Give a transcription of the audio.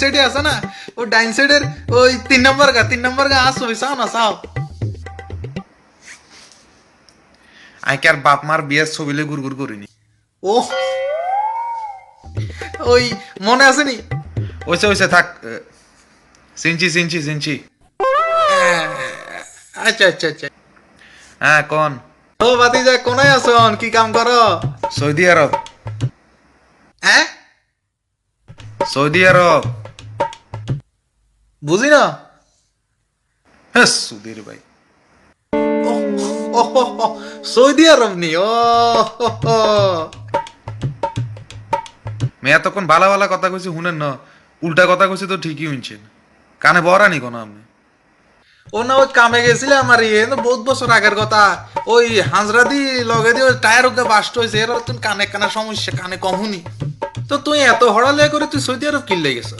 সাইডে আছে না, ও ডাইন সাইডের ওই 3 নম্বর গা আসো চাও না চাও। আইকে আর বাপ মার বিয়ের ছবিলে গুড় করিনি। ও ওই মনে আছে নি? ওইসে থাক। চিনছি। আচ্ছা আচ্ছা আচ্ছা। হ্যাঁ কোন? ও ভাতিজা কোনায় আছো, কি কাম করো? সৌদি আরব। হ্যাঁ সৌদি আরব। বুঝি না। হ্যাঁ সুধীর ভাই। ও ও হো, হো, সৌদি আরব নি ও হো, হো। মেয়া তখন ভালা কথা কইছি শুনেন না, উল্টা কথা কইছি তো ঠিকই শুনছেন। কানে বরানি কোন আপনি? ও না ওই কামে গেছিলে আমার ইয়ে তো বহুত বছর আগের কথা। ওই হাজরা দি লগে দিয়ে টায়ার ওকে বাস্ট হয়েছে, এর তুই কানে কানে সমস্যা, কানে কম শুনি। তো তুই এত হড়ালে করে তুই সৌদি আরব কিনলে গেছ?